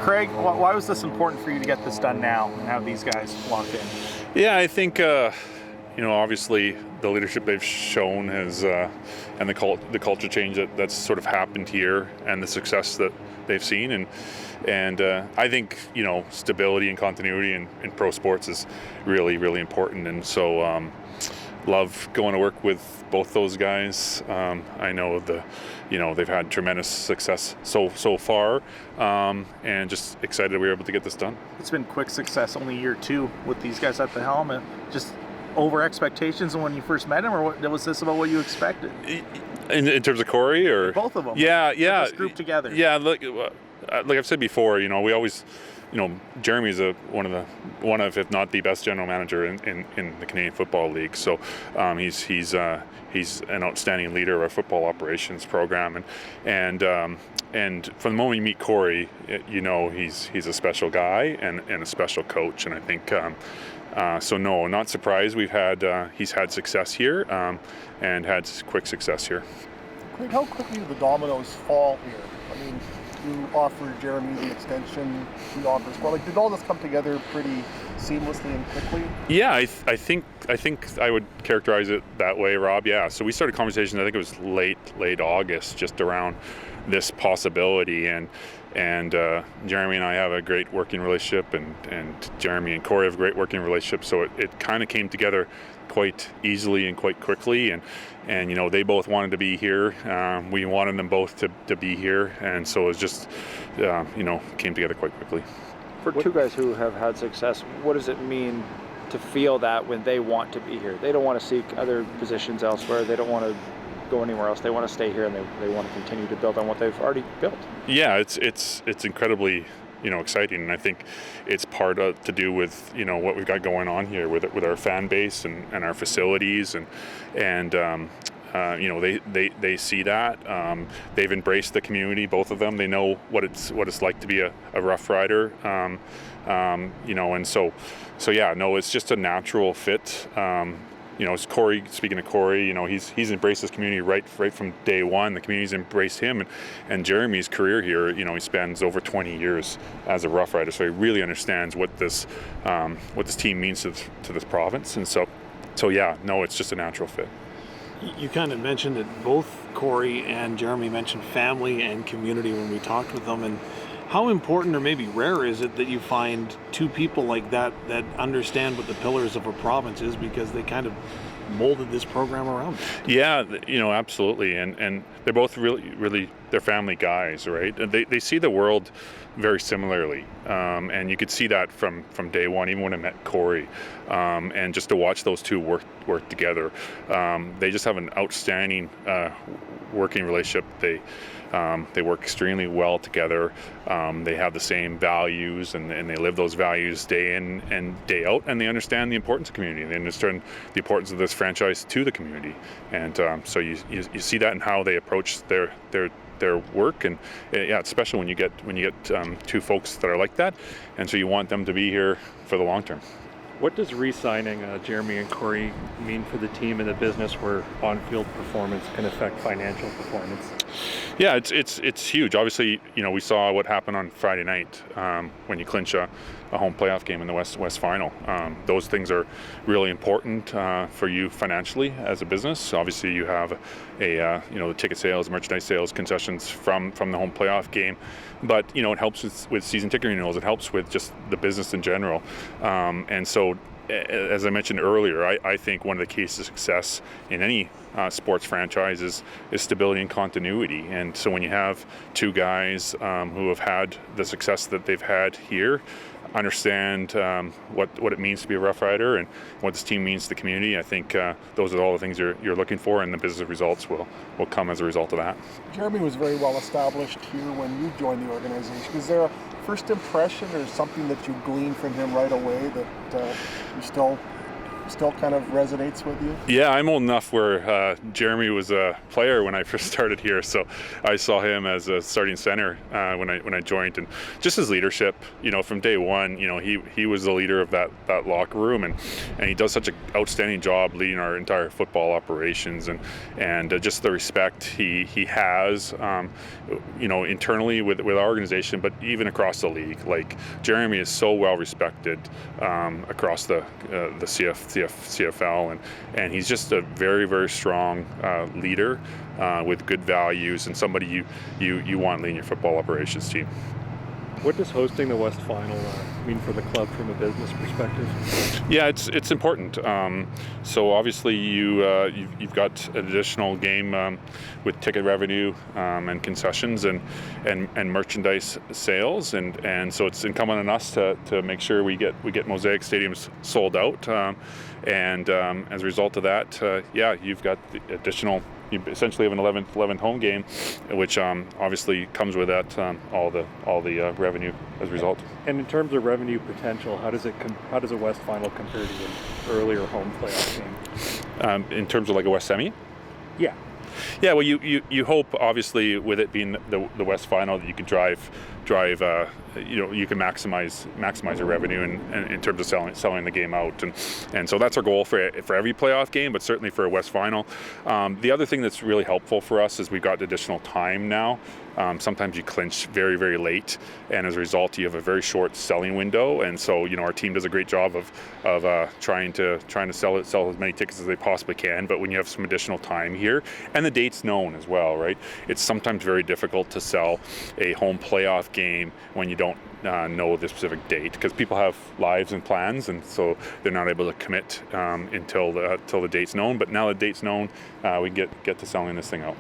Craig, why was this important for you to get this done now and have these guys locked in? Yeah, I think obviously the leadership they've shown has, and the culture change that's sort of happened here, and the success that they've seen, and I think stability and continuity in pro sports is really, really important, and so love going to work with both those guys. I know they've had tremendous success so far, and just excited we were able to get this done. It's been quick success, only year 2 with these guys at the helm. Just over expectations when you first met him, or was this about what you expected? In terms of Corey, or both of them? Yeah. This group together. Yeah, like I've said before, we always, Jeremy's one of, if not the best general manager in the Canadian Football League. So he's an outstanding leader of our football operations program, and from the moment you meet Corey, he's a special guy and a special coach, and I think. So no, not surprised. He's had success here, and had quick success here. Craig, how quickly did the dominoes fall here? I mean, you offered Jeremy the extension, he offers. Well, did all this come together pretty seamlessly and quickly? Yeah, I think I would characterize it that way, Rob. Yeah. So we started conversations. I think it was late August, just around this possibility, and Jeremy and I have a great working relationship, and Jeremy and Corey have a great working relationship, so it kind of came together quite easily and quite quickly, and they both wanted to be here. We wanted them both to be here, and so it was just came together quite quickly. For two guys who have had success, what does it mean to feel that when they want to be here? They don't want to seek other positions elsewhere. They don't want to go anywhere else. They want to stay here, and they want to continue to build on what they've already built. Yeah, it's incredibly exciting, and I think it's part to do with what we've got going on here with our fan base and our facilities, and they see that. They've embraced the community, both of them. They know what it's like to be a Rough Rider, and so yeah, no, it's just a natural fit. It's Corey. Speaking of Corey, he's embraced this community right from day one. The community's embraced him, and Jeremy's career here. He spends over 20 years as a Rough Rider, so he really understands what this team means to this province. And so yeah, no, it's just a natural fit. You kind of mentioned that both Corey and Jeremy mentioned family and community when we talked with them, and how important, or maybe rare, is it that you find two people like that understand what the pillars of a province is, because they kind of molded this program around it? Yeah, absolutely, and they're both really they're family guys, right? They see the world very similarly, and you could see that from day one, even when I met Corey, and just to watch those two work together. They just have an outstanding working relationship. They work extremely well together. They have the same values, and they live those values day in and day out, and they understand the importance of community. They understand the importance of this franchise to the community, and so you see that in how they approach their work, and yeah, it's special when you get two folks that are like that, and so you want them to be here for the long term. What does re-signing Jeremy and Corey mean for the team and the business where on-field performance can affect financial performance? Yeah, it's huge. Obviously, we saw what happened on Friday night when you clinch a home playoff game in the West Final. Those things are really important for you financially as a business. Obviously, you have the ticket sales, merchandise sales, concessions from the home playoff game, but it helps with season ticket renewals. It helps with just the business in general, and so. As I mentioned earlier, I think one of the keys to success in any sports franchise is stability and continuity. And so when you have two guys who have had the success that they've had here, understand what it means to be a Rough Rider and what this team means to the community, I think those are all the things you're looking for, and the business results will come as a result of that. Jeremy was very well established here when you joined the organization. Is there a first impression or something that you gleaned from him right away that you still still kind of resonates with you? Yeah, I'm old enough where Jeremy was a player when I first started here, so I saw him as a starting center when I joined, and just his leadership, from day one, he was the leader of that locker room, and he does such an outstanding job leading our entire football operations, and just the respect he has, internally with our organization, but even across the league. Like, Jeremy is so well respected across the CFL, and he's just a very, very strong leader with good values, and somebody you want leading your football operations team. What does hosting the West Final mean for the club from a business perspective? Yeah, it's important. So obviously you've got an additional game with ticket revenue and concessions and merchandise sales, and so it's incumbent on us to make sure we get Mosaic Stadiums sold out. And as a result of that, you've got the additional. You essentially have an 11th home game, which obviously comes with that all the revenue as a result. And in terms of revenue potential, how does a West Final compare to an earlier home playoff game? In terms of like a West Semi? Yeah. Yeah, well, you hope, obviously, with it being the West Final, that you can drive you can maximize your revenue in terms of selling the game out, and so that's our goal for every playoff game, but certainly for a West Final. The other thing that's really helpful for us is we've got additional time now. Sometimes you clinch very, very late, and as a result, you have a very short selling window. And so, our team does a great job of trying to sell as many tickets as they possibly can. But when you have some additional time here, and the date's known as well, right? It's sometimes very difficult to sell a home playoff game when you don't know the specific date, because people have lives and plans, and so they're not able to commit until the date's known. But now the date's known, we get to selling this thing out.